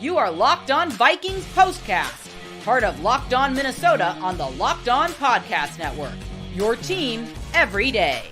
You are Locked On Vikings POSTCAST, part of Locked On Minnesota on the Locked On Podcast Network. Your team every day.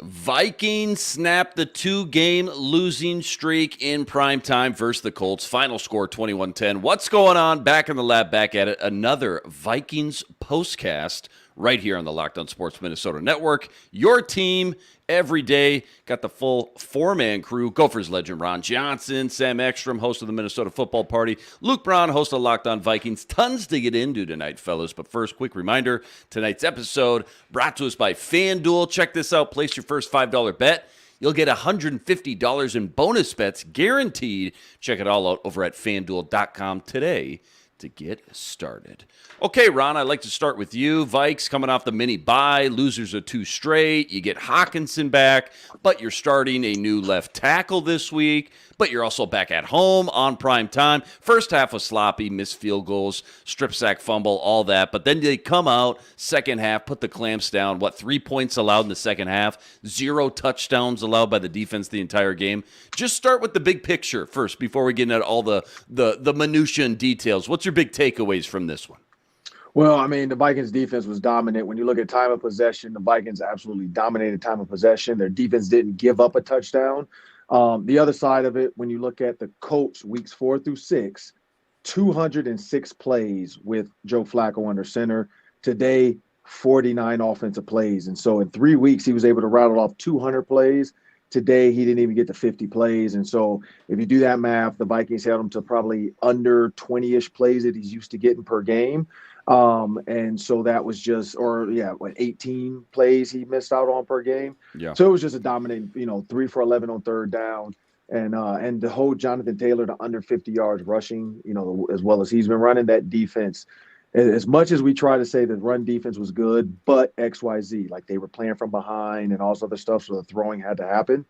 Vikings snap the 2-game losing streak in primetime versus the Colts. Final score 21-10. What's going on? Back in the lab, back at it. Another Vikings postcast right here on the Locked On Sports Minnesota Network. Your team every day. Got the full four-man crew. Gophers legend Ron Johnson, Sam Ekstrom, host of the Minnesota Football Party, Luke Braun, host of Locked On Vikings. Tons to get into tonight, fellas. But first, quick reminder, tonight's episode brought to us by FanDuel. Check this out. Place your first $5 bet. You'll get $150 in bonus bets guaranteed. Check it all out over at FanDuel.com today to get started. Okay, Ron, I'd like to start with you. Vikes coming off the mini bye, losers of 2 straight. You get Hockenson back, but you're starting a new left tackle this week, but you're also back at home on prime time. First half was sloppy, missed field goals, strip sack fumble, all that. But then they come out, second half, put the clamps down. 3 points allowed in the second half, 0 touchdowns allowed by the defense the entire game. Just start with the big picture first before we get into all the minutia and details. What's your big takeaways from this one? Well, I mean, the Vikings defense was dominant. When you look at time of possession, the Vikings absolutely dominated time of possession. Their defense didn't give up a touchdown. The other side of it, when you look at the Colts weeks 4 through 6, 206 plays with Joe Flacco under center. Today, 49 offensive plays. And so in 3 weeks, he was able to rattle off 200 plays. Today, he didn't even get to 50 plays. And so if you do that math, the Vikings held him to probably under 20-ish plays that he's used to getting per game. And so that was just, 18 plays he missed out on per game. Yeah. So it was just a dominant, 3 for 11 on third down. And to hold Jonathan Taylor to under 50 yards rushing, as well as he's been running that defense. As much as we try to say that run defense was good, but XYZ, like they were playing from behind and all this other stuff, so the throwing had to happen.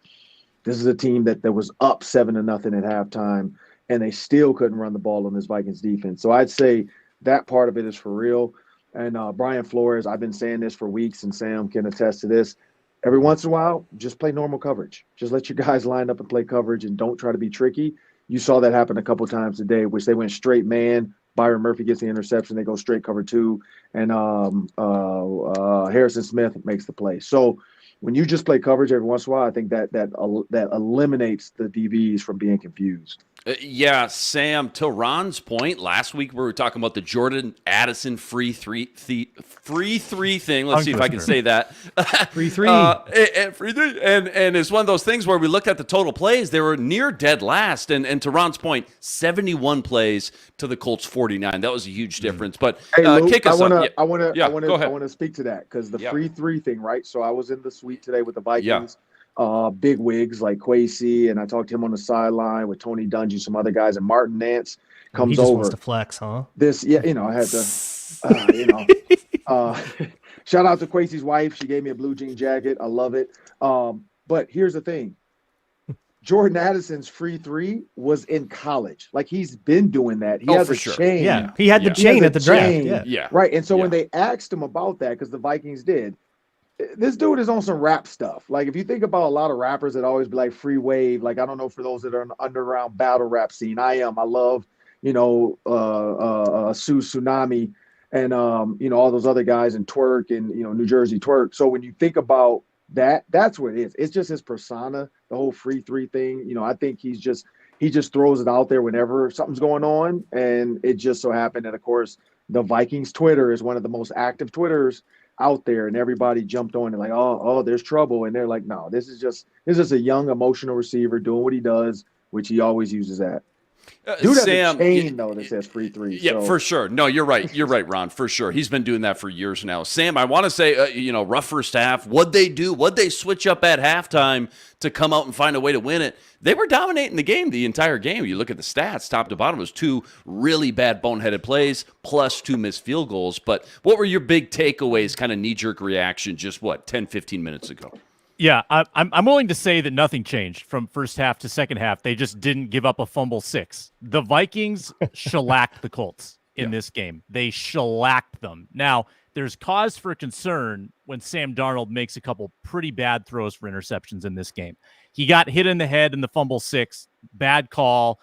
This is a team that was up 7-0 at halftime, and they still couldn't run the ball on this Vikings defense. So I'd say that part of it is for real. And Brian Flores, I've been saying this for weeks, and Sam can attest to this. Every once in a while, just play normal coverage. Just let your guys line up and play coverage and don't try to be tricky. You saw that happen a couple times today, which they went straight man. Byron Murphy gets the interception. They go straight cover 2, and Harrison Smith makes the play. So when you just play coverage every once in a while, I think that eliminates the DBs from being confused. Yeah, Sam, to Ron's point, last week we were talking about the Jordan Addison free three thing. Let's see if I can say that. Free three. And it's one of those things where we looked at the total plays. They were near dead last. And to Ron's point, 71 plays to the Colts 49. That was a huge difference. But hey, Luke, kick us up. I want to to speak to that because the free three thing, right? So I was in the suite today with the Vikings. Big wigs like Kwesi, and I talked to him on the sideline with Tony Dungy, some other guys, and Martin Nance comes he just over. Wants to flex, huh? I had to, shout out to Kwesi's wife. She gave me a blue jean jacket. I love it. But here's the thing. Jordan Addison's free three was in college. Like he's been doing that. He has a chain. Yeah, he had the chain at the draft. Yeah. Right. And so when they asked him about that, because the Vikings did, this dude is on some rap stuff. Like if you think about a lot of rappers that always be like free wave, like I don't know for those that are in the underground battle rap scene. I love, Sue Tsunami and all those other guys and Twerk and New Jersey Twerk. So when you think about that, that's what it is. It's just his persona, the whole free three thing. I think he just throws it out there whenever something's going on. And it just so happened that of course the Vikings Twitter is one of the most active Twitters out there, and everybody jumped on it like, oh, there's trouble. And they're like, no, this is just a young emotional receiver doing what he does, which he always uses that. Dude has a chain, though, that says free three. Yeah, for sure. No, you're right. You're right, Ron, for sure. He's been doing that for years now. Sam, I want to say, rough first half. What'd they do? What'd they switch up at halftime to come out and find a way to win it? They were dominating the game the entire game. You look at the stats, top to bottom, it was 2 really bad boneheaded plays plus 2 missed field goals. But what were your big takeaways, kind of knee-jerk reaction just, 10, 15 minutes ago? Yeah, I'm willing to say that nothing changed from first half to second half. They just didn't give up a fumble 6. The Vikings shellacked the Colts in this game. They shellacked them. Now, there's cause for concern when Sam Darnold makes a couple pretty bad throws for interceptions in this game. He got hit in the head in the fumble 6, bad call.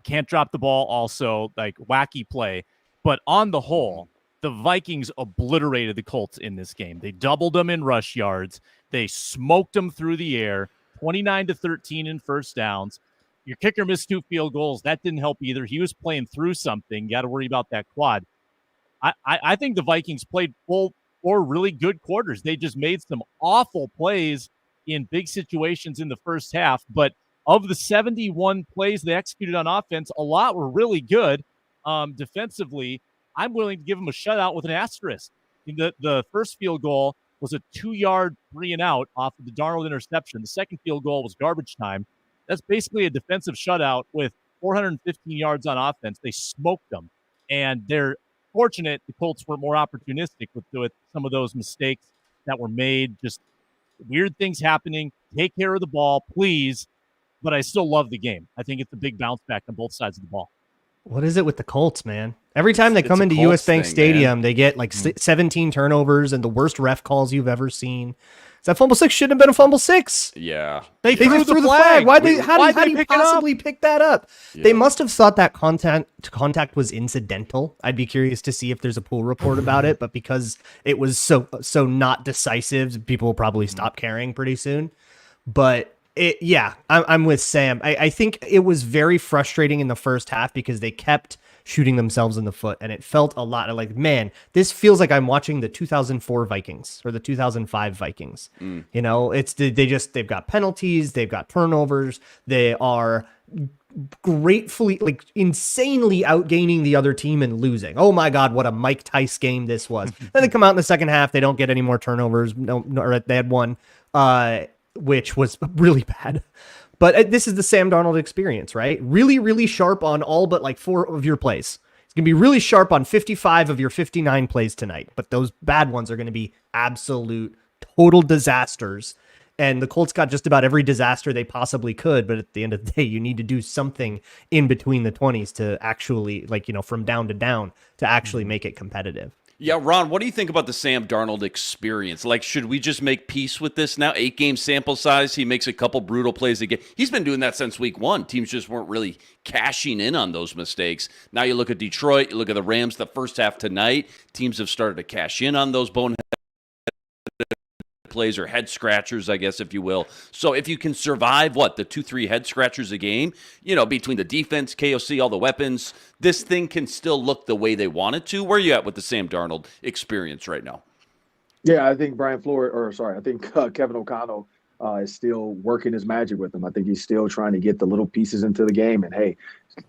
Can't drop the ball also, like wacky play. But on the whole, the Vikings obliterated the Colts in this game. They doubled them in rush yards. They smoked them through the air, 29-13 in first downs. Your kicker missed 2 field goals. That didn't help either. He was playing through something. You got to worry about that quad. I think the Vikings played 4 really good quarters. They just made some awful plays in big situations in the first half. But of the 71 plays they executed on offense, a lot were really good. Defensively, I'm willing to give them a shutout with an asterisk. The first field goal was a 2-yard 3-and-out off of the Darnold interception. The second field goal was garbage time. That's basically a defensive shutout with 415 yards on offense. They smoked them, and they're fortunate the Colts were more opportunistic with some of those mistakes that were made. Just weird things happening. Take care of the ball, please. But I still love the game. I think it's a big bounce back on both sides of the ball. What is it with the Colts, man? Every time they come into US Bank Stadium, they get like 17 turnovers and the worst ref calls you've ever seen. That fumble 6 shouldn't have been a fumble 6. Yeah. They threw the flag. How did he possibly pick that up? Yeah. They must have thought that contact was incidental. I'd be curious to see if there's a pool report about it, but because it was so not decisive, people will probably stop caring pretty soon. But I'm with Sam. I think it was very frustrating in the first half because they kept shooting themselves in the foot, and it felt a lot like, man, this feels like I'm watching the 2004 Vikings or the 2005 Vikings. You know, they've got penalties, they've got turnovers, they are gratefully, like, insanely outgaining the other team and losing. Oh my God, what a Mike Tice game this was. Then they come out in the second half, they don't get any more turnovers. No, or they had one, which was really bad. But this is the Sam Darnold experience, right? Really, really sharp on all but like 4 of your plays. It's going to be really sharp on 55 of your 59 plays tonight. But those bad ones are going to be absolute, total disasters. And the Colts got just about every disaster they possibly could. But at the end of the day, you need to do something in between the 20s to actually, like, you know, from down to down to actually make it competitive. Yeah, Ron, what do you think about the Sam Darnold experience? Like, should we just make peace with this now? 8-game sample size. He makes a couple brutal plays a game. He's been doing that since week 1. Teams just weren't really cashing in on those mistakes. Now you look at Detroit, you look at the Rams the first half tonight. Teams have started to cash in on those bonehead plays or head scratchers, I guess, if you will. So if you can survive, the 2-3 head scratchers a game, you know, between the defense, KOC, all the weapons, this thing can still look the way they want it to. Where are you at with the Sam Darnold experience right now? Yeah, I think I think Kevin O'Connell is still working his magic with him. I think he's still trying to get the little pieces into the game. And, hey,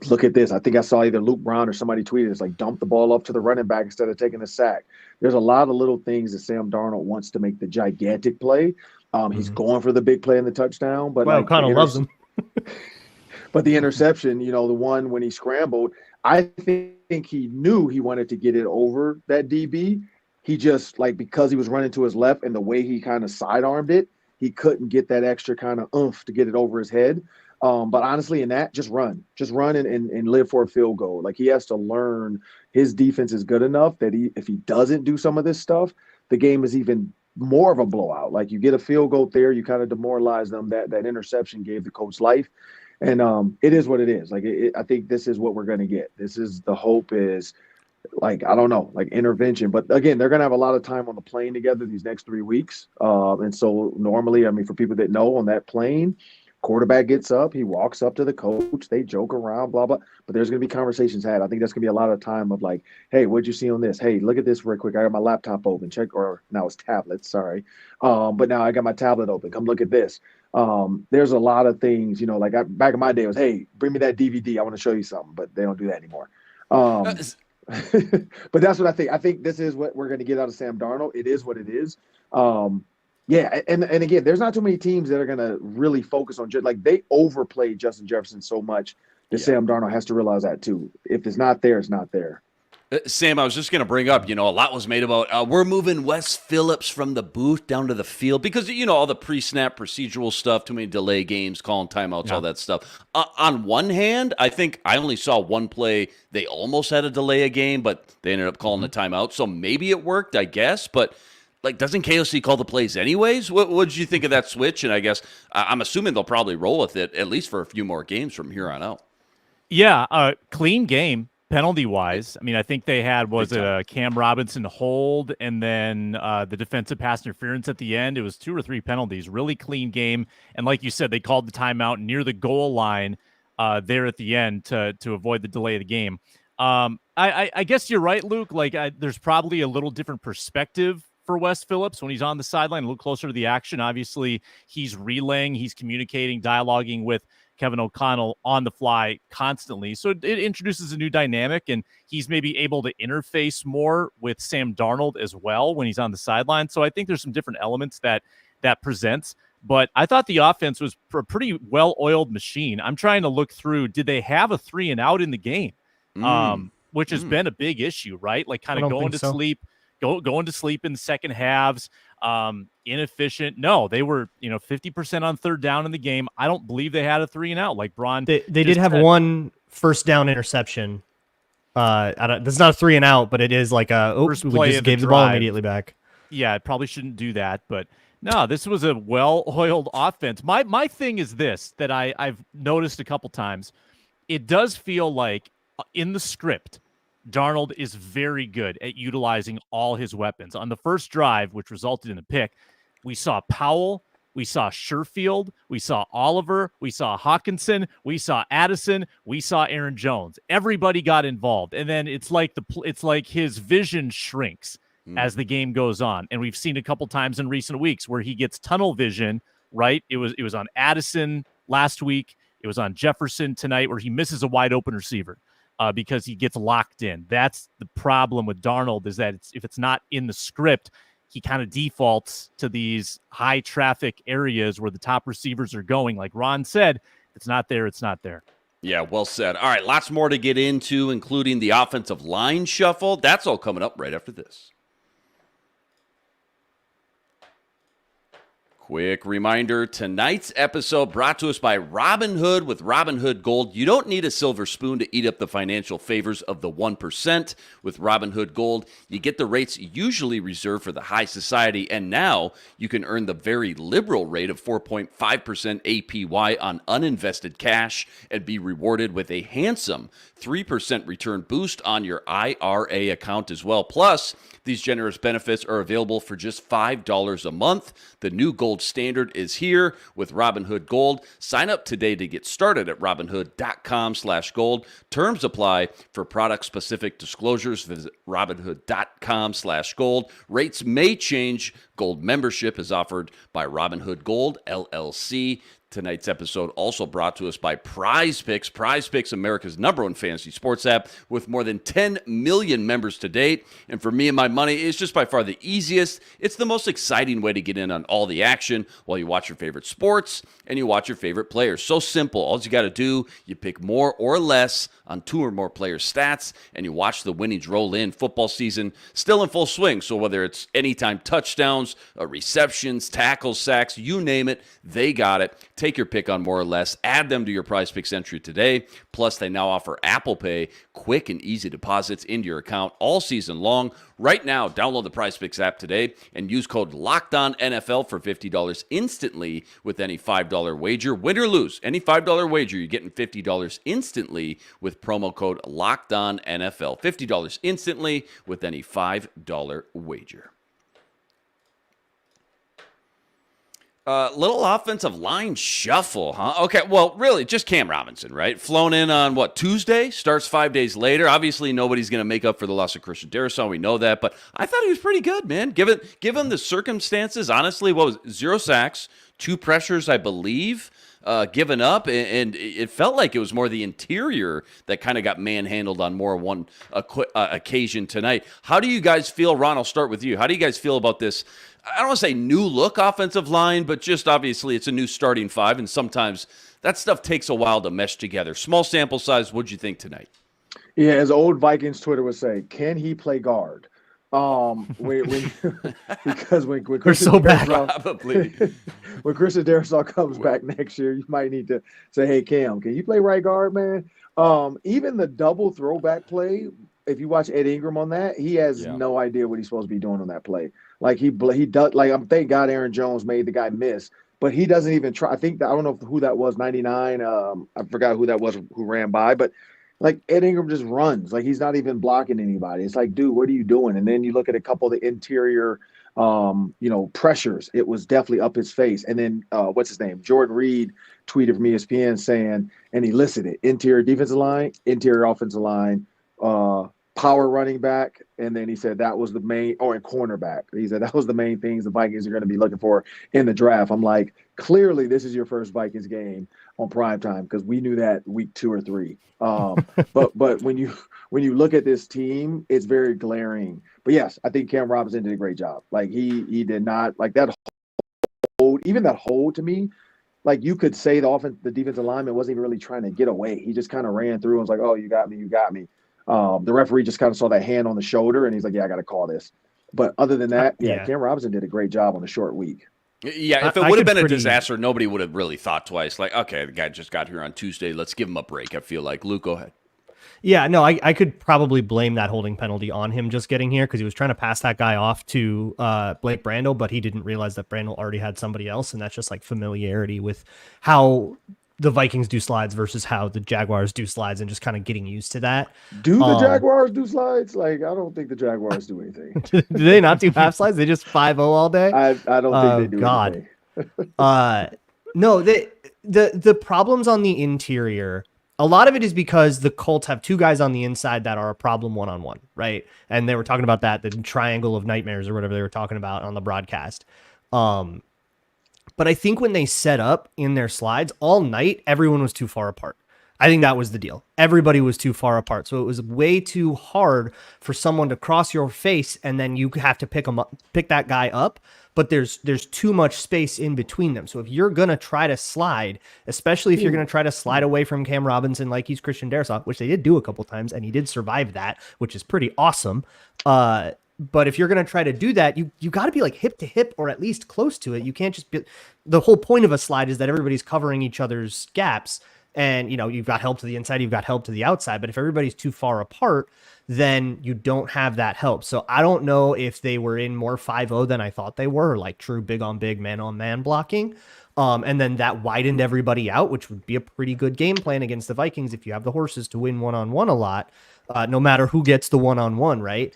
look at this. I think I saw either Luke Brown or somebody tweeted, it's like, dump the ball up to the running back instead of taking a sack. There's a lot of little things that Sam Darnold wants to make the gigantic play. He's going for the big play in the touchdown. But O'Connell loves him. But the interception, you know, the one when he scrambled, I think he knew he wanted to get it over that DB. He just, like, because he was running to his left and the way he kind of sidearmed it, he couldn't get that extra kind of oomph to get it over his head. But honestly, in that, just run and live for a field goal. Like, he has to learn his defense is good enough that if he doesn't do some of this stuff, the game is even more of a blowout. Like, you get a field goal there, you kind of demoralize them. That interception gave the Colts life. And it is what it is. Like, I think this is what we're going to get. This is the hope is, like, I don't know, like intervention. But again, they're going to have a lot of time on the plane together these next 3 weeks. And so normally, I mean, for people that know, on that plane, quarterback gets up, he walks up to the coach, they joke around, blah, blah. But there's going to be conversations had. I think that's going to be a lot of time of like, hey, what'd you see on this? Hey, look at this real quick. I got my laptop open. Check, or now it's tablet, sorry. But now I got my tablet open. Come look at this. There's a lot of things, you know, like back in my day it was, hey, bring me that DVD. I want to show you something. But they don't do that anymore. But that's what I think. I think this is what we're going to get out of Sam Darnold. It is what it is. Yeah, and again, there's not too many teams that are going to really focus on like they overplayed Justin Jefferson so much that Sam Darnold has to realize that too. If it's not there, it's not there. Sam, I was just going to bring up, you know, a lot was made about we're moving Wes Phillips from the booth down to the field because, you know, all the pre-snap procedural stuff, too many delay games, calling timeouts, all that stuff. On one hand, I think I only saw one play. They almost had to delay a game, but they ended up calling a timeout. So maybe it worked, I guess. But, like, doesn't KOC call the plays anyways? What did you think of that switch? And I guess I'm assuming they'll probably roll with it, at least for a few more games from here on out. Yeah, clean game penalty-wise. I mean, I think they had, was it a Cam Robinson hold and then the defensive pass interference at the end? It was 2 or 3 penalties. Really clean game. And like you said, they called the timeout near the goal line there at the end to avoid the delay of the game. I guess you're right, Luke. Like, there's probably a little different perspective for Wes Phillips when he's on the sideline, a little closer to the action. Obviously, he's relaying, he's communicating, dialoguing with Kevin O'Connell on the fly constantly. So it introduces a new dynamic, and he's maybe able to interface more with Sam Darnold as well when he's on the sideline. So I think there's some different elements that presents. But I thought the offense was a pretty well-oiled machine. I'm trying to look through, did they have a 3 and out in the game? Which has been a big issue, right? Like kind of going to sleep in the second halves, inefficient. No, they were, 50% on third down in the game. I don't believe they had a 3 and out like Braun. They did have one first down interception. This is not a 3 and out, but it is like we just gave the ball immediately back. Yeah, it probably shouldn't do that, but no, this was a well-oiled offense. My thing is this, that I've noticed a couple times. It does feel like in the script, Darnold is very good at utilizing all his weapons. On the first drive, which resulted in a pick, we saw Powell, we saw Sherfield, we saw Oliver, we saw Hockenson, we saw Addison, we saw Aaron Jones. Everybody got involved, and then it's like his vision shrinks as the game goes on. And we've seen a couple times in recent weeks where he gets tunnel vision. Right? It was on Addison last week. It was on Jefferson tonight, where he misses a wide open receiver. Because he gets locked in. That's the problem with Darnold, is that if it's not in the script, he kind of defaults to these high traffic areas where the top receivers are going. Like Ron said, if it's not there, it's not there. Yeah, well said. All right, lots more to get into, including the offensive line shuffle. That's all coming up right after this. Quick reminder, tonight's episode brought to us by Robinhood. With Robinhood Gold, you don't need a silver spoon to eat up the financial favors of the 1%. With Robinhood Gold, you get the rates usually reserved for the high society, and now you can earn the very liberal rate of 4.5% APY on uninvested cash and be rewarded with a handsome 3% return boost on your IRA account as well. Plus, these generous benefits are available for just $5 a month. The new gold standard is here with Robinhood Gold. Sign up today to get started at Robinhood.com/gold. Terms apply. For product-specific disclosures, visit Robinhood.com/gold. Rates may change. Gold membership is offered by Robinhood Gold, LLC. Tonight's episode also brought to us by Prize Picks. Prize Picks, America's #1 fantasy sports app with more than 10 million members to date. And for me and my money, it's just by far the easiest. It's the most exciting way to get in on all the action while you watch your favorite sports and you watch your favorite players. So simple. All you got to do, you pick more or less on 2 or more players' stats, and you watch the winnings roll in. Football season still in full swing, so whether it's anytime touchdowns, receptions, tackles, sacks, you name it, they got it. Take your pick on more or less. Add them to your Prize Picks entry today. Plus, they now offer Apple Pay, quick and easy deposits into your account all season long. Right now, download the Prize Picks app today and use code LOCKEDONNFL for $50 instantly with any $5 wager. Win or lose, any $5 wager, you're getting $50 instantly with promo code LOCKEDONNFL. $50 instantly with any $5 wager. Little offensive line shuffle, huh? Okay, well, really, just Cam Robinson, right? Flown in on, Tuesday? Starts 5 days later. Obviously, nobody's going to make up for the loss of Christian Darrisaw. We know that, but I thought he was pretty good, man. Given the circumstances, honestly, 0 sacks, 2 pressures, I believe, given up, and it felt like it was more the interior that kind of got manhandled on more one occasion tonight. How do you guys feel? Ron, I'll start with you. How do you guys feel about this? I don't want to say new look offensive line, but just obviously it's a new starting 5, and sometimes that stuff takes a while to mesh together. Small sample size, what'd you think tonight? Yeah, as old Vikings Twitter would say, can he play guard? Because when Christian Darrisaw comes back next year, you might need to say, hey, Cam, can you play right guard, man? Even the double throwback play, if you watch Ed Ingram on that, he has no idea what he's supposed to be doing on that play. Like he does. Like thank God Aaron Jones made the guy miss, but he doesn't even try. I think I don't know who that was, 99. I forgot who that was who ran by, but like Ed Ingram just runs. Like he's not even blocking anybody. It's like, dude, what are you doing? And then you look at a couple of the interior pressures. It was definitely up his face. And then what's his name? Jordan Reed tweeted from ESPN saying, and he listed it: interior defensive line, interior offensive line, power running back, and then he said that was the main, and cornerback. He said that was the main things the Vikings are going to be looking for in the draft. I'm like, clearly this is your first Vikings game on primetime, because we knew that week 2 or 3. But when you look at this team, it's very glaring. But yes, I think Cam Robinson did a great job. Like he did not like that hold, even that hold to me. Like you could say the defensive lineman wasn't even really trying to get away. He just kind of ran through and was like, "Oh, you got me, you got me." The referee just kind of saw that hand on the shoulder, and he's like, "Yeah, I got to call this." But other than that, Cam Robinson did a great job on a short week. Yeah, if it would have been a disaster, nobody would have really thought twice. Like, okay, the guy just got here on Tuesday. Let's give him a break, I feel like. Luke, go ahead. Yeah, no, I could probably blame that holding penalty on him just getting here, because he was trying to pass that guy off to Blake Brandel, but he didn't realize that Brandel already had somebody else, and that's just like familiarity with how the Vikings do slides versus how the Jaguars do slides, and just kind of getting used to that. Do the Jaguars do slides? Like, I don't think the Jaguars do anything. Do they not do half slides? They just 5-0 all day? I don't think they do anything. No, the problems on the interior, a lot of it is because the Colts have 2 guys on the inside that are a problem one-on-one, right? And they were talking about that, the triangle of nightmares or whatever they were talking about on the broadcast. But I think when they set up in their slides all night, everyone was too far apart. I think that was the deal. Everybody was too far apart. So it was way too hard for someone to cross your face, and then you have to pick that guy up. But there's too much space in between them. So if you're going to try to slide, especially if you're going to try to slide away from Cam Robinson like he's Christian Darrisaw, which they did do a couple times, and he did survive that, which is pretty awesome. But if you're going to try to do that, you got to be like hip to hip, or at least close to it. You can't just be, the whole point of a slide is that everybody's covering each other's gaps. And, you've got help to the inside, you've got help to the outside. But if everybody's too far apart, then you don't have that help. So I don't know if they were in more 5-0 than I thought they were, like true big on big, man on man blocking. And then that widened everybody out, which would be a pretty good game plan against the Vikings if you have the horses to win one-on-one a lot, no matter who gets the one-on-one, right?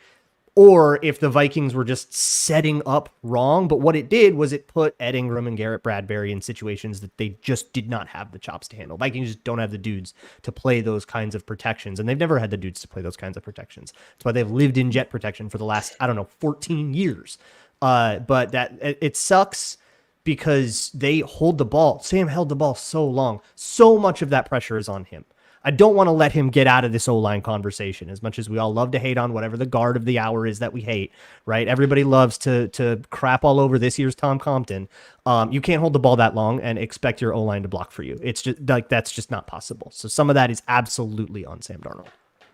Or if the Vikings were just setting up wrong. But what it did was it put Ed Ingram and Garrett Bradbury in situations that they just did not have the chops to handle. Vikings just don't have the dudes to play those kinds of protections, and they've never had the dudes to play those kinds of protections. That's why they've lived in jet protection for the last, 14 years. But that it sucks because they hold the ball. Sam held the ball so long. So much of that pressure is on him. I don't want to let him get out of this O-line conversation, as much as we all love to hate on whatever the guard of the hour is that we hate, right? Everybody loves to crap all over this year's Tom Compton. You can't hold the ball that long and expect your O-line to block for you. It's just like, that's just not possible. So some of that is absolutely on Sam Darnold.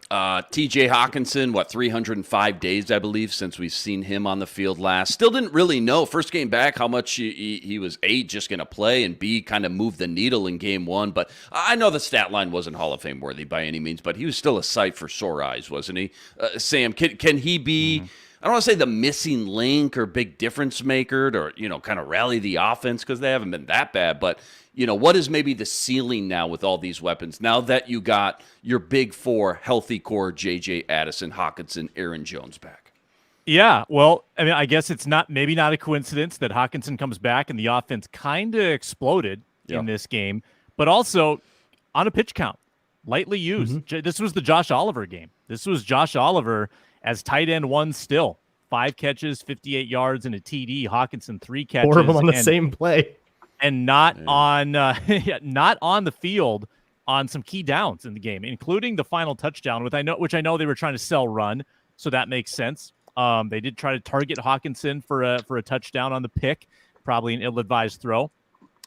TJ Hockenson, 305 days, I believe, since we've seen him on the field last. Still didn't really know, first game back, how much he was, A, just going to play, and B, kind of move the needle in game 1. But I know the stat line wasn't Hall of Fame worthy by any means, but he was still a sight for sore eyes, wasn't he? Sam, can he be, I don't want to say the missing link or big difference maker, or, kind of rally the offense, because they haven't been that bad, but what is maybe the ceiling now with all these weapons, now that you got your big 4 healthy core, J.J. Addison, Hockenson, Aaron Jones back? Yeah, well, I guess it's maybe not a coincidence that Hockenson comes back and the offense kind of exploded in this game, but also on a pitch count, lightly used. This was the Josh Oliver game. This was Josh Oliver as tight end 1 still. 5 catches, 58 yards, and a TD. Hockenson 3 catches. 4 of them on the same play. And not on the field on some key downs in the game, including the final touchdown, which I know they were trying to sell run, so that makes sense. They did try to target Hockenson for a touchdown on the pick, probably an ill-advised throw.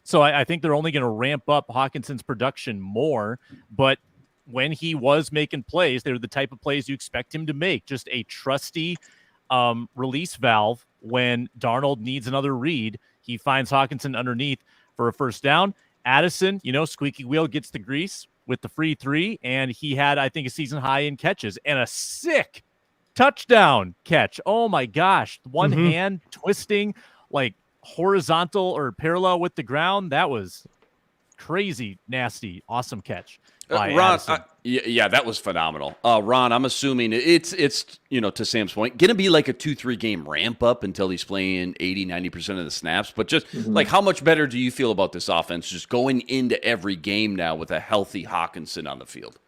So I think they're only going to ramp up Hawkinson's production more, but when he was making plays, they were the type of plays you expect him to make, just a trusty release valve when Darnold needs another read. He finds Hockenson underneath for a first down. Addison, squeaky wheel gets the grease with the free 3, and he had, I think, a season high in catches and a sick touchdown catch. Oh my gosh. One hand twisting, like horizontal or parallel with the ground. That was crazy, nasty, awesome catch by Ron, Addison. yeah, that was phenomenal. Ron, I'm assuming it's to Sam's point, going to be like a 2-3 game ramp up until he's playing 80-90% of the snaps. But just like, how much better do you feel about this offense just going into every game now with a healthy Hockenson on the field?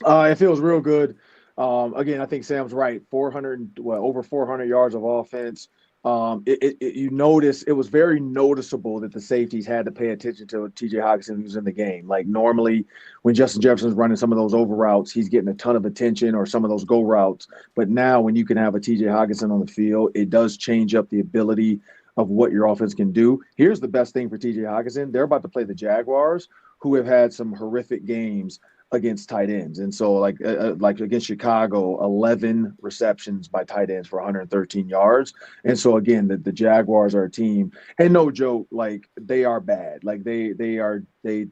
It feels real good. Again, I think Sam's right. Over 400 yards of offense. You notice it was very noticeable that the safeties had to pay attention to TJ Hockenson, who's in the game. Like normally when Justin Jefferson's running some of those over routes, he's getting a ton of attention, or some of those go routes. But now when you can have a TJ Hockenson on the field, it does change up the ability of what your offense can do. Here's the best thing for TJ Hockenson. They're about to play the Jaguars, who have had some horrific games against tight ends. And so like against Chicago, 11 receptions by tight ends for 113 yards. And so again, the Jaguars are a team, and no joke, like they are bad. Like they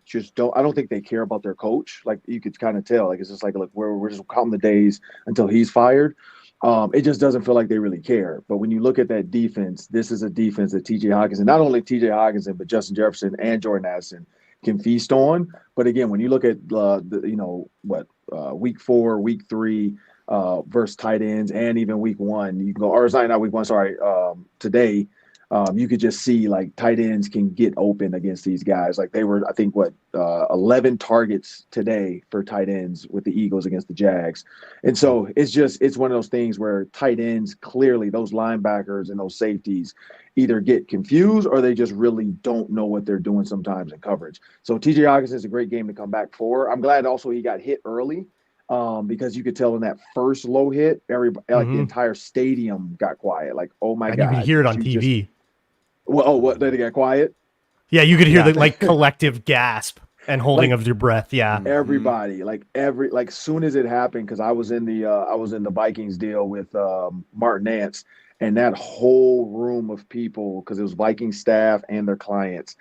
just don't, I don't think they care about their coach. Like you could kind of tell, like, it's just like, look, we're just counting the days until he's fired. It just doesn't feel like they really care. But when you look at that defense, this is a defense that TJ Hockenson, not only TJ Hockenson, but Justin Jefferson and Jordan Addison can feast on. But again, when you look at week 4, week 3 versus tight ends, and even week 1, you can go, or sorry, not week 1, sorry, today, you could just see like tight ends can get open against these guys. Like they were, I think 11 targets today for tight ends with the Eagles against the Jags. And so it's one of those things where tight ends, clearly those linebackers and those safeties either get confused or they just really don't know what they're doing sometimes in coverage. So TJ Hockenson is a great game to come back for. I'm glad also he got hit early, because you could tell in that first low hit, the entire stadium got quiet. Like, oh my God. You could hear it on TV. What? They got quiet? Yeah, you could hear the collective gasp and holding of your breath. Yeah. Everybody, soon as it happened, because I was in the Vikings deal with Martin Nance. And that whole room of people, because it was Viking staff and their clients,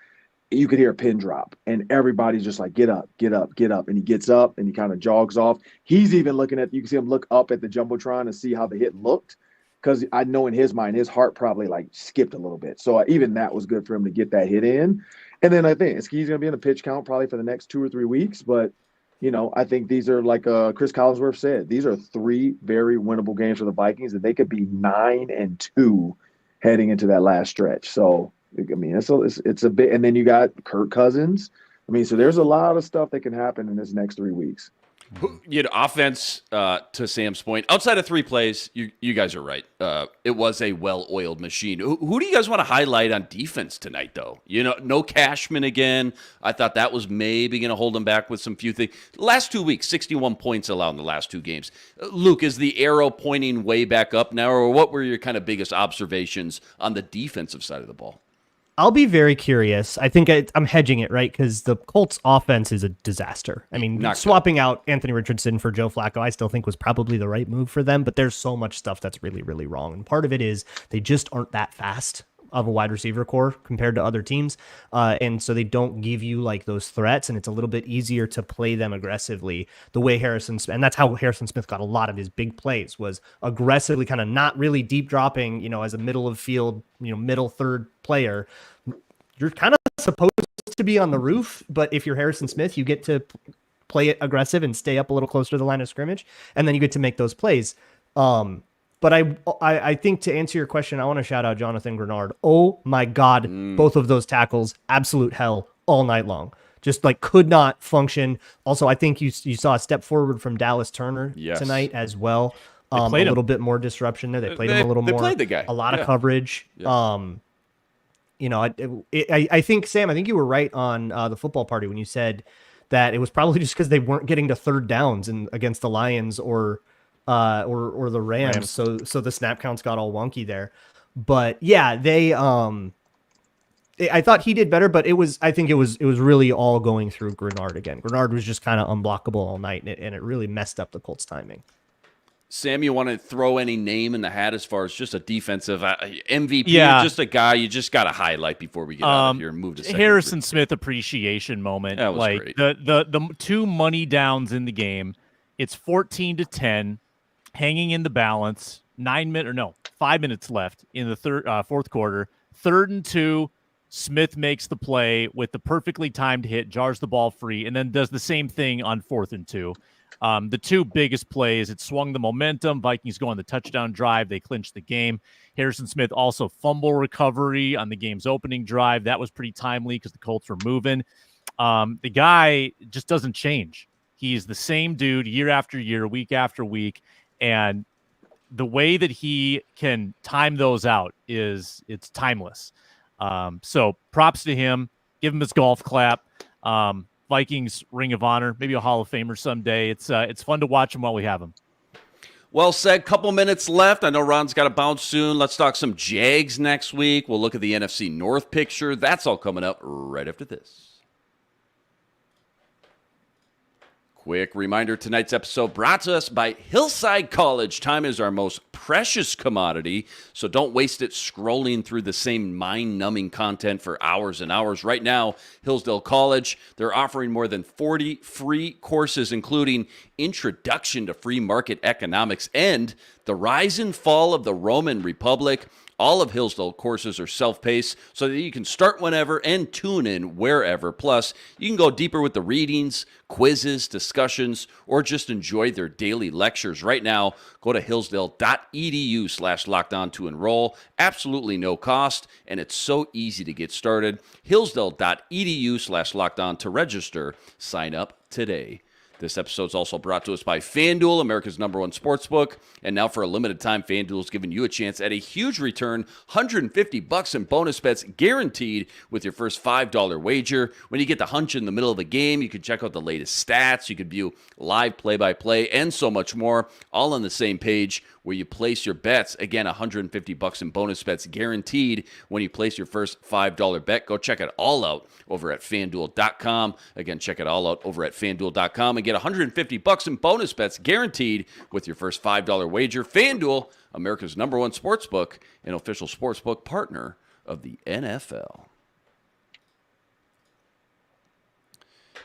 you could hear a pin drop. And everybody's just like, get up, get up, get up. And he gets up and he kind of jogs off. He's even looking you can see him look up at the Jumbotron to see how the hit looked. Because I know in his mind, his heart probably skipped a little bit. So even that was good for him to get that hit in. And then I think he's going to be in a pitch count probably for the next 2 or 3 weeks. But, I think these are, like Chris Collinsworth said, these are 3 very winnable games for the Vikings, and they could be 9-2 heading into that last stretch. So, I mean, it's a bit, and then you got Kirk Cousins. I mean, so there's a lot of stuff that can happen in this next 3 weeks. Offense, to Sam's point, outside of 3 plays, you guys are right. It was a well-oiled machine. Who do you guys want to highlight on defense tonight, though? No Cashman again. I thought that was maybe going to hold them back with some few things. Last 2 weeks, 61 points allowed in the last 2 games. Luke, is the arrow pointing way back up now, or what were your kind of biggest observations on the defensive side of the ball? I'll be very curious. I think I'm hedging it, right? Because the Colts offense is a disaster. I mean, swapping out Anthony Richardson for Joe Flacco, I still think was probably the right move for them, but there's so much stuff that's really, really wrong. And part of it is they just aren't that fast of a wide receiver core compared to other teams. And so they don't give you those threats, and it's a little bit easier to play them aggressively the way and that's how Harrison Smith got a lot of his big plays, was aggressively kind of not really deep dropping, as a middle of field, middle third player. You're kind of supposed to be on the roof, but if you're Harrison Smith, you get to play it aggressive and stay up a little closer to the line of scrimmage, and then you get to make those plays. But I think, to answer your question, I want to shout out Jonathan Grenard. Oh my God, both of those tackles, absolute hell all night long. Just could not function. Also, I think you saw a step forward from Dallas Turner tonight as well. A little bit more disruption there. They played him a little more. They played the guy. A lot of coverage. Yeah. I think, Sam, you were right on the football party when you said that it was probably just because they weren't getting to third downs against the Lions or the Rams. So the snap counts got all wonky there. But yeah, I thought he did better, but it was really all going through Grenard again. Grenard was just kind of unblockable all night, and it really messed up the Colts' timing. Sam, you want to throw any name in the hat as far as just a defensive MVP, or just a guy you just got to highlight before we get out of here and move to second? Harrison Smith appreciation moment. That was great. The 2 money downs in the game. It's 14-10, hanging in the balance. 5 minutes left in the fourth quarter. 3rd and 2, Smith makes the play with the perfectly timed hit, jars the ball free, and then does the same thing on 4th and 2. The two biggest plays, it swung the momentum. Vikings go on the touchdown drive. They clinch the game. Harrison Smith also fumble recovery on the game's opening drive. That was pretty timely because the Colts were moving. The guy just doesn't change. He's the same dude year after year, week after week. And the way that he can time those out it's timeless. So props to him. Give him his golf clap. Vikings Ring of Honor, maybe a Hall of Famer someday. It's fun to watch him while we have him. Well said. Couple minutes left. I know Ron's got to bounce soon. Let's talk some Jags next week. We'll look at the NFC North picture. That's all coming up right after this. Quick reminder, tonight's episode brought to us by Hillside College. Time is our most precious commodity, so don't waste it scrolling through the same mind-numbing content for hours and hours. Right now, Hillsdale College, they're offering more than 40 free courses, including Introduction to Free Market Economics and The Rise and Fall of the Roman Republic. All of Hillsdale courses are self-paced so that you can start whenever and tune in wherever. Plus, you can go deeper with the readings, quizzes, discussions, or just enjoy their daily lectures. Right now, go to hillsdale.edu/lockedon to enroll. Absolutely no cost, and it's so easy to get started. Hillsdale.edu/lockedon to register. Sign up today. This episode is also brought to us by FanDuel, America's #1 sportsbook. And now for a limited time, FanDuel is giving you a chance at a huge return, $150 in bonus bets guaranteed with your first $5 wager. When you get the hunch in the middle of the game, you can check out the latest stats. You can view live play-by-play and so much more, all on the same page where you place your bets. Again, $150 in bonus bets guaranteed when you place your first $5 bet. Go check it all out over at FanDuel.com. Again, check it all out over at FanDuel.com and get $150 in bonus bets guaranteed with your first $5 wager. FanDuel, America's #1 sportsbook, an official sportsbook partner of the NFL.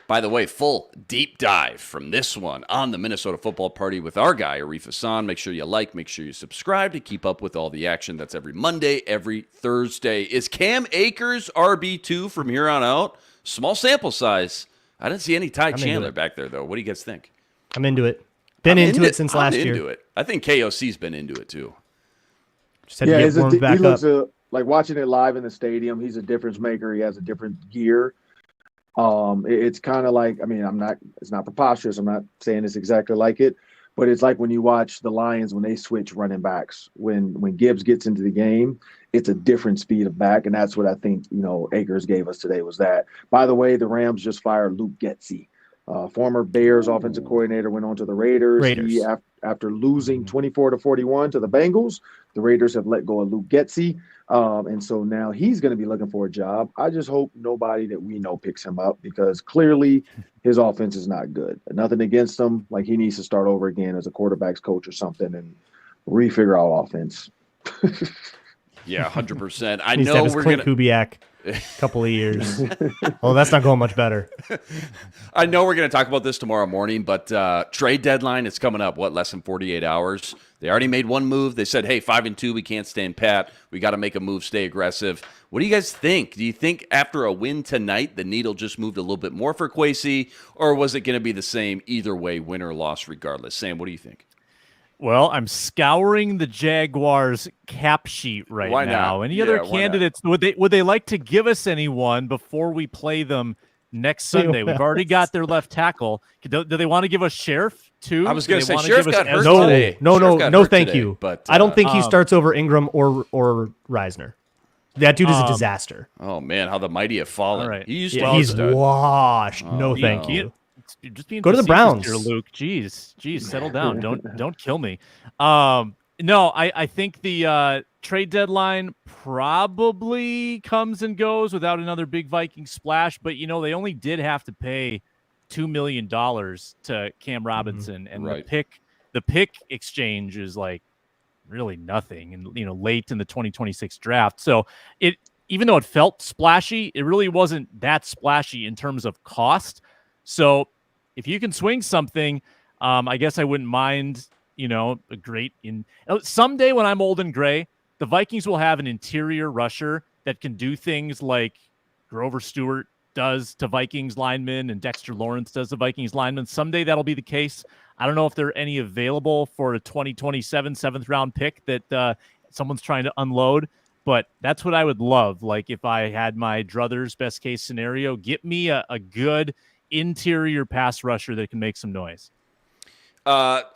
By the way, full deep dive from this one on the Minnesota Football Party with our guy, Arif Hassan. Make sure you like, make sure you subscribe to keep up with all the action. That's every Monday, every Thursday. Is Cam Akers RB2 from here on out? Small sample size. I didn't see any Ty Chandler back there, though. What do you guys think? I'm into it. Been into it since last year. I'm into it. I think KOC's been into it, too. Just had to get warmed back up. He looks like watching it live in the stadium. He's a difference maker. He has a different gear. It's kind of like, I mean, it's not preposterous. I'm not saying it's exactly like it, but it's like when you watch the Lions, when they switch running backs, when Gibbs gets into the game, it's a different speed of back. And that's what I think, Akers gave us today was that. By the way, the Rams just fired Luke Getsy, former Bears offensive coordinator, went on to the Raiders. He, after losing 24-41 to the Bengals, the Raiders have let go of Luke Getsy. And so now he's going to be looking for a job. I just hope nobody that we know picks him up because clearly his offense is not good. Nothing against him. Like he needs to start over again as a quarterback's coach or something and refigure out offense. Yeah, 100%. I know we're going to Kubiak a couple of years. Well, that's not going much better. I know we're going to talk about this tomorrow morning, but trade deadline is coming up. Less than 48 hours. They already made one move. They said, hey, 5-2, we can't stand pat. We got to make a move, stay aggressive. What do you guys think? Do you think after a win tonight, the needle just moved a little bit more for Kwesi, or was it going to be the same either way, win or loss regardless? Sam, what do you think? Well, I'm scouring the Jaguars cap sheet right now. Any other candidates? Would they like to give us anyone before we play them next Sunday? We've already got their left tackle. Do they want to give us Sheriff too? I was going to say Sheriff got hurt today. No, thank you. But I don't think he starts over Ingram or Reisner. That dude is a disaster. Oh man, how the mighty have fallen. Right. He's washed. Thank you. Just being go to the Browns here, Luke. Jeez, settle down. Don't kill me. No, I think the trade deadline probably comes and goes without another big Viking splash. But they only did have to pay $2 million to Cam Robinson, and the pick exchange is like really nothing, and late in the 2026 draft. So even though it felt splashy, it really wasn't that splashy in terms of cost. So if you can swing something, I guess I wouldn't mind, a great someday when I'm old and gray, the Vikings will have an interior rusher that can do things like Grover Stewart does to Vikings linemen and Dexter Lawrence does to Vikings linemen. Someday that'll be the case. I don't know if there are any available for a 2027 7th round pick that someone's trying to unload, but that's what I would love. Like if I had my druthers best case scenario, get me a good interior pass rusher that can make some noise.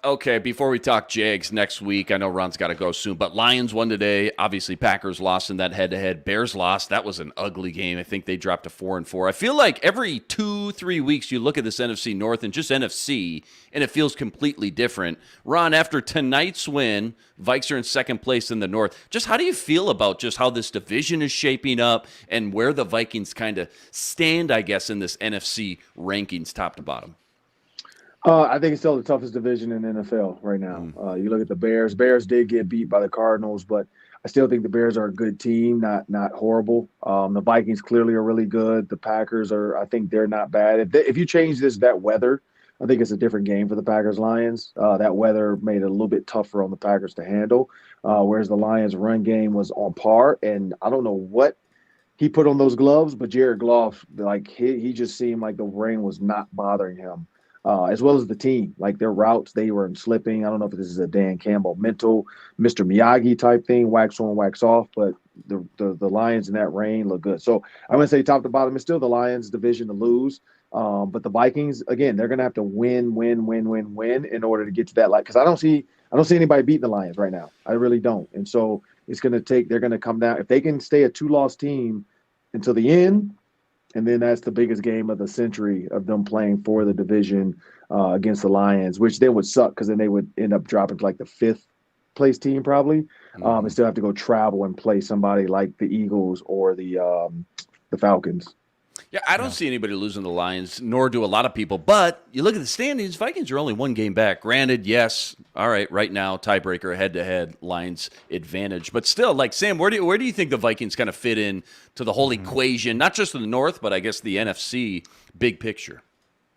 Okay, before we talk Jags next week, I know Ron's got to go soon, but Lions won today. Obviously, Packers lost in that head-to-head. Bears lost. That was an ugly game. I think they dropped to 4-4. I feel like every 2-3 weeks you look at this NFC North and just NFC, and it feels completely different. Ron, after tonight's win, Vikes are in second place in the North. Just how do you feel about just how this division is shaping up and where the Vikings kind of stand, I guess, in this NFC rankings top to bottom? I think it's still the toughest division in the NFL right now. You look at the Bears. Bears did get beat by the Cardinals, but I still think the Bears are a good team, not horrible. The Vikings clearly are really good. The Packers I think they're not bad. If you change that weather, I think it's a different game for the Packers-Lions. That weather made it a little bit tougher on the Packers to handle, whereas the Lions' run game was on par. And I don't know what he put on those gloves, but Jared Goff, like he just seemed like the rain was not bothering him. As well as the team, like their routes, they were slipping. I don't know if this is a Dan Campbell mental, Mr. Miyagi type thing, wax on, wax off, but the Lions in that rain look good. So I'm going to say top to bottom, it's still the Lions division to lose. But the Vikings, again, they're going to have to win in order to get to that. Like, because I don't see anybody beating the Lions right now. I really don't. And so it's going to take, they're going to come down. If they can stay a 2-loss team until the end, and then that's the biggest game of the century of them playing for the division against the Lions, which then would suck because then they would end up dropping to like the 5th place team probably, and still have to go travel and play somebody like the Eagles or the Falcons. Yeah, I don't see anybody losing the Lions, nor do a lot of people. But you look at the standings, Vikings are only one game back. Granted, yes, all right, right now, tiebreaker, head-to-head, Lions advantage. But still, like, Sam, where do you think the Vikings kind of fit in to the whole equation, not just in the North, but I guess the NFC big picture?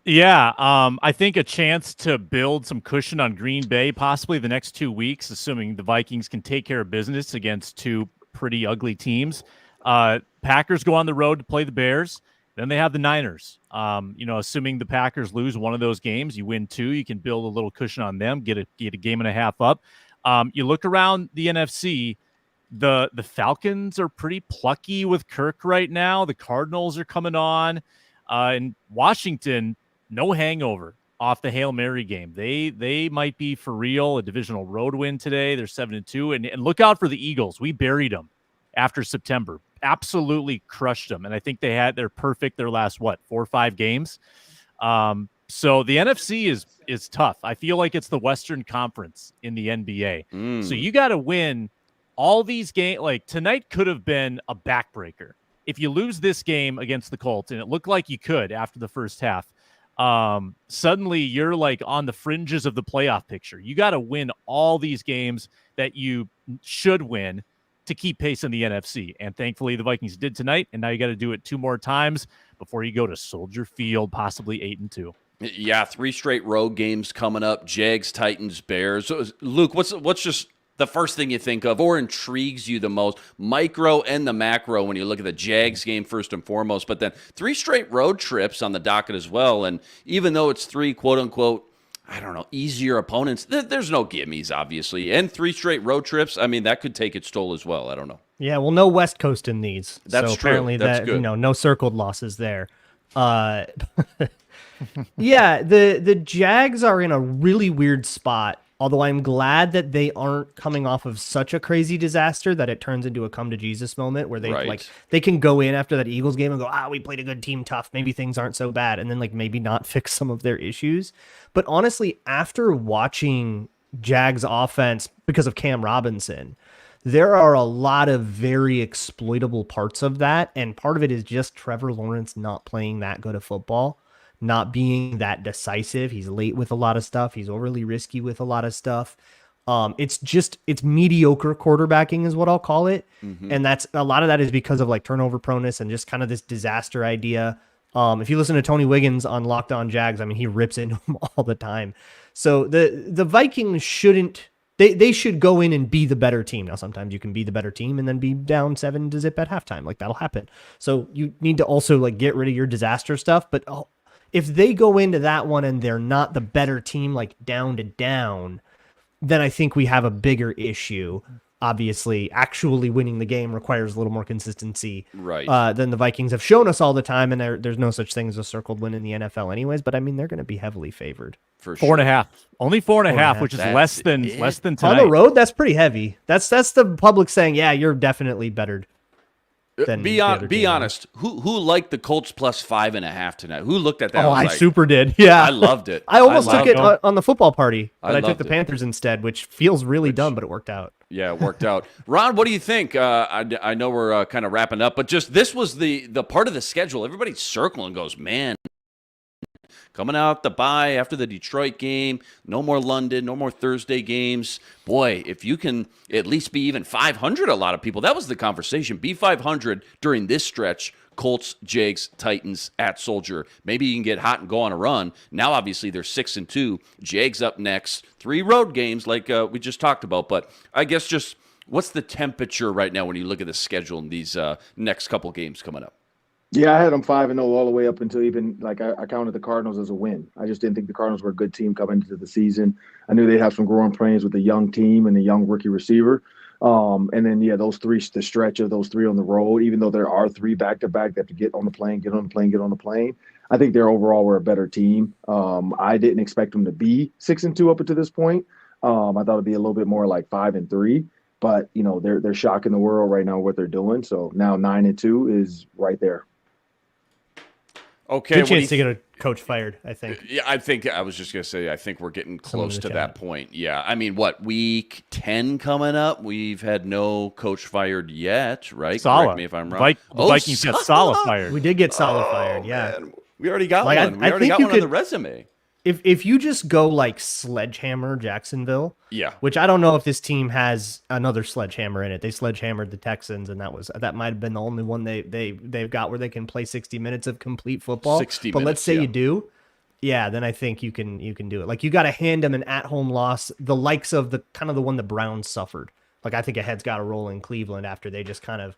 Yeah, I think a chance to build some cushion on Green Bay, possibly the next 2 weeks, assuming the Vikings can take care of business against two pretty ugly teams. Packers go on the road to play the Bears. Then they have the Niners. Assuming the Packers lose one of those games, you win 2, you can build a little cushion on them, get a game and a half up. You look around the NFC, the Falcons are pretty plucky with Kirk right now. The Cardinals are coming on. And Washington, no hangover off the Hail Mary game. They might be for real, a divisional road win today. They're 7-2. And look out for the Eagles. We buried them after September. Absolutely crushed them. And I think they're perfect their last, 4 or 5 games. So the NFC is tough. I feel like it's the Western Conference in the NBA. So you got to win all these games. Like tonight could have been a backbreaker. If you lose this game against the Colts, and it looked like you could after the first half, suddenly you're like on the fringes of the playoff picture. You got to win all these games that you should win to keep pace in the NFC. And thankfully the Vikings did tonight, and now you got to do it 2 more times before you go to Soldier Field, possibly 8-2. Yeah, 3 straight road games coming up, Jags, Titans, Bears. So, Luke, what's just the first thing you think of or intrigues you the most, micro and the macro, when you look at the Jags game first and foremost, but then 3 straight road trips on the docket as well. And even though it's 3 quote-unquote, I don't know, easier opponents, there's no gimmies, obviously. And 3 straight road trips, I mean, that could take its toll as well. I don't know. Yeah, well, no West Coast in these. That's so true. Apparently That's good. No circled losses there. Yeah, the Jags are in a really weird spot. Although I'm glad that they aren't coming off of such a crazy disaster that it turns into a come to Jesus moment where they can go in after that Eagles game and go, we played a good team, tough. Maybe things aren't so bad. And then maybe not fix some of their issues. But honestly, after watching Jags offense because of Cam Robinson, there are a lot of very exploitable parts of that. And part of it is just Trevor Lawrence not playing that good of football. Not being that decisive. He's late with a lot of stuff. He's overly risky with a lot of stuff. It's mediocre quarterbacking is what I'll call it. Mm-hmm. And that's a lot of that is because of turnover proneness and just kind of this disaster idea. If you listen to Tony Wiggins on Locked On Jags, I mean, he rips into him all the time. So the Vikings shouldn't They should go in and be the better team. Now, sometimes you can be the better team and then be down 7-0 at halftime. Like, that'll happen. So you need to also like get rid of your disaster stuff. But if they go into that one and they're not the better team, like down to down, then I think we have a bigger issue. Obviously, actually winning the game requires a little more consistency than the Vikings have shown us all the time, and there's no such thing as a circled win in the NFL anyways, but I mean, they're going to be heavily favored. For sure. 4.5. Only 4.5, which is less than tonight. On the road, that's pretty heavy. That's the public saying, yeah, you're definitely bettered. Be honest. Who liked the Colts plus 5.5 tonight? Who looked at that? Oh, I super did. Yeah, I loved it. I almost took it on the football party, but I took the it. Panthers instead, which feels really dumb, but it worked out. Yeah, it worked out. Ron, what do you think? I know we're kind of wrapping up, but just this was the part of the schedule. Everybody's circling, goes, man. Coming out the bye after the Detroit game, no more London, no more Thursday games. Boy, if you can at least be even 500, a lot of people, that was the conversation. Be 500 during this stretch. Colts, Jags, Titans at Soldier. Maybe you can get hot and go on a run. Now, obviously, they're 6-2. Jags up next. 3 road games like we just talked about. But I guess just what's the temperature right now when you look at the schedule in these next couple games coming up? Yeah, I had them 5-0 all the way up until even like I counted the Cardinals as a win. I just didn't think the Cardinals were a good team coming into the season. I knew they'd have some growing pains with the young team and the young rookie receiver. And then those 3, the stretch of those 3 on the road, even though there are 3 back-to-back, they have to get on the plane, get on the plane, get on the plane. I think they're overall were a better team. I didn't expect them to be 6-2 up until this point. I thought it'd be a little bit more like 5-3. But they're shocking the world right now what they're doing. So now 9-2 is right there. Okay, good chance to get a coach fired, I think. Yeah, I was just going to say, I think we're getting close to that point. Yeah, I mean, week 10 coming up? We've had no coach fired yet, right? Saleh. Correct me if I'm wrong. Vikings got Saleh fired. We did get Saleh fired, yeah. Man. We already got one. We already got one on the resume. If you just go like sledgehammer Jacksonville, which I don't know if this team has another sledgehammer in it. They sledgehammered the Texans, and that might have been the only one they've got where they can play 60 minutes of complete football. 60 but minutes, let's say you do, then I think you can do it. Like you got to hand them an at-home loss, the likes of the kind of the one the Browns suffered. Like I think a head's got to roll in Cleveland after they just kind of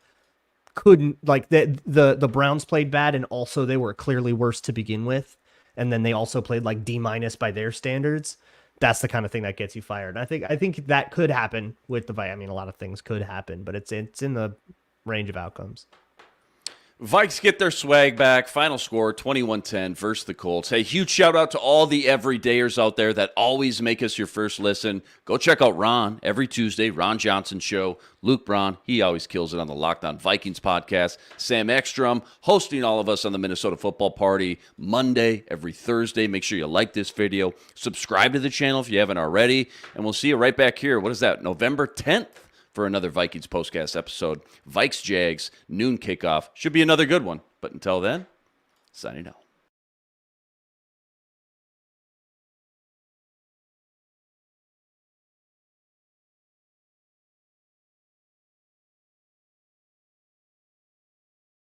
couldn't. Like the Browns played bad, and also they were clearly worse to begin with. And then they also played like D- by their standards. That's the kind of thing that gets you fired. And I think that could happen with the Vikings. I mean, a lot of things could happen, but it's in the range of outcomes. Vikes get their swag back. Final score, 21-10 versus the Colts. Hey, huge shout-out to all the everydayers out there that always make us your first listen. Go check out Ron every Tuesday, Ron Johnson Show. Luke Braun, he always kills it on the Locked On Vikings podcast. Sam Ekstrom, hosting all of us on the Minnesota Football Party Monday, every Thursday. Make sure you like this video. Subscribe to the channel if you haven't already. And we'll see you right back here. What is that, November 10th? For another Vikings postcast episode. Vikes Jags, noon kickoff. Should be another good one. But until then, signing out.